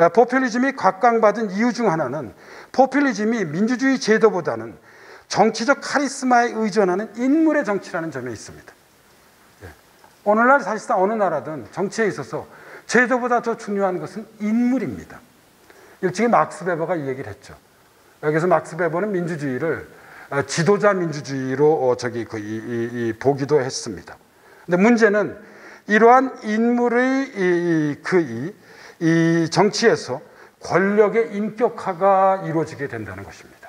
포퓰리즘이 각광받은 이유 중 하나는 포퓰리즘이 민주주의 제도보다는 정치적 카리스마에 의존하는 인물의 정치라는 점에 있습니다. 오늘날 사실상 어느 나라든 정치에 있어서 제도보다 더 중요한 것은 인물입니다. 일찍이 막스 베버가 이 얘기를 했죠. 여기서 막스 베버는 민주주의를 지도자 민주주의로 보기도 했습니다. 근데 문제는 이러한 인물의 이 정치에서 권력의 인격화가 이루어지게 된다는 것입니다.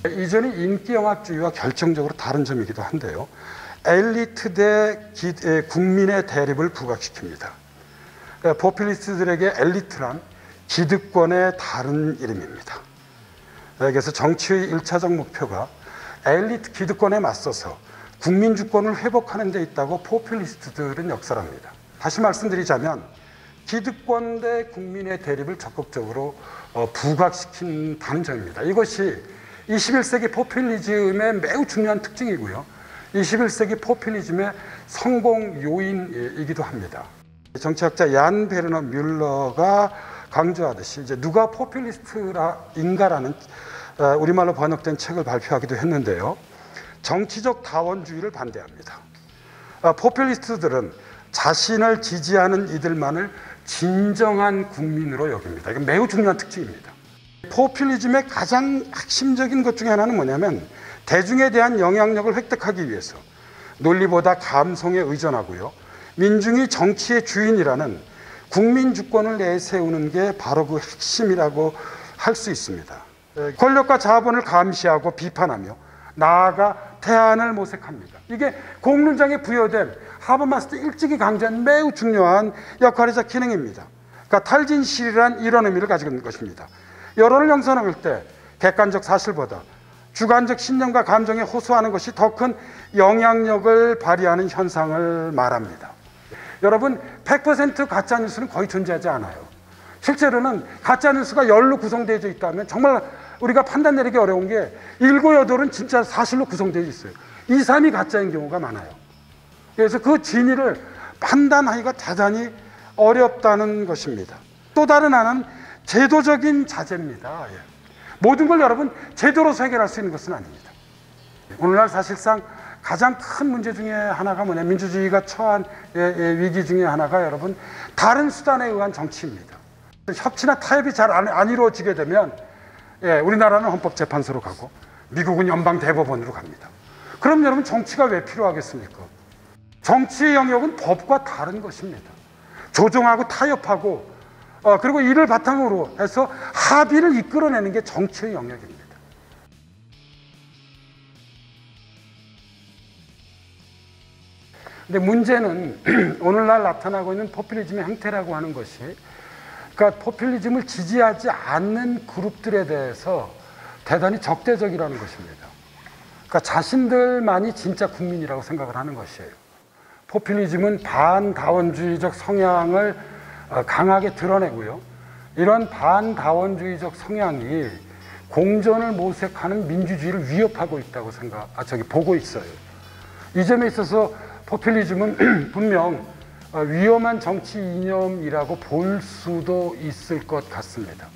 이전의 인기영합주의와 결정적으로 다른 점이기도 한데요. 엘리트 대 국민의 대립을 부각시킵니다. 포퓰리스트들에게 엘리트란 기득권의 다른 이름입니다. 그래서 정치의 1차적 목표가 엘리트 기득권에 맞서서 국민 주권을 회복하는 데 있다고 포퓰리스트들은 역설합니다. 다시 말씀드리자면 기득권 대 국민의 대립을 적극적으로 부각시킨다는 점입니다. 이것이 21세기 포퓰리즘의 매우 중요한 특징이고요. 21세기 포퓰리즘의 성공 요인이기도 합니다. 정치학자 얀 베르너 뮬러가 강조하듯이 이제 누가 포퓰리스트인가라는 우리말로 번역된 책을 발표하기도 했는데요. 정치적 다원주의를 반대합니다. 포퓰리스트들은 자신을 지지하는 이들만을 진정한 국민으로 여깁니다. 이건 매우 중요한 특징입니다. 포퓰리즘의 가장 핵심적인 것 중에 하나는 뭐냐면 대중에 대한 영향력을 획득하기 위해서 논리보다 감성에 의존하고요. 민중이 정치의 주인이라는 국민 주권을 내세우는 게 바로 그 핵심이라고 할 수 있습니다. 권력과 자본을 감시하고 비판하며 나아가 대안을 모색합니다. 이게 공론장에 부여된 하버마스터 일찍이 강조한 매우 중요한 역할이자 기능입니다. 그러니까 탈진실이란 이런 의미를 가지고 있는 것입니다. 여론을 형성할 때 객관적 사실보다 주관적 신념과 감정에 호소하는 것이 더 큰 영향력을 발휘하는 현상을 말합니다. 여러분, 100% 가짜뉴스는 거의 존재하지 않아요. 실제로는 가짜뉴스가 10로 구성되어 있다면 정말 우리가 판단 내리기 어려운 게 7, 8은 진짜 사실로 구성되어 있어요. 2, 3이 가짜인 경우가 많아요. 그래서 그 진위를 판단하기가 대단히 어렵다는 것입니다. 또 다른 하나는 제도적인 자제입니다. 모든 걸 여러분 제도로서 해결할 수 있는 것은 아닙니다. 오늘날 사실상 가장 큰 문제 중에 하나가 뭐냐, 민주주의가 처한 위기 중에 하나가 여러분 다른 수단에 의한 정치입니다. 협치나 타협이 잘 안 이루어지게 되면 우리나라는 헌법재판소로 가고 미국은 연방대법원으로 갑니다. 그럼 여러분 정치가 왜 필요하겠습니까? 정치의 영역은 법과 다른 것입니다. 조정하고 타협하고 그리고 이를 바탕으로 해서 합의를 이끌어내는 게 정치의 영역입니다. 근데 문제는 오늘날 나타나고 있는 포퓰리즘의 형태라고 하는 것이, 그러니까 포퓰리즘을 지지하지 않는 그룹들에 대해서 대단히 적대적이라는 것입니다. 그러니까 자신들만이 진짜 국민이라고 생각을 하는 것이에요. 포퓰리즘은 반다원주의적 성향을 강하게 드러내고요. 이런 반다원주의적 성향이 공존을 모색하는 민주주의를 위협하고 있다고 보고 있어요. 이 점에 있어서 포퓰리즘은 분명 위험한 정치 이념이라고 볼 수도 있을 것 같습니다.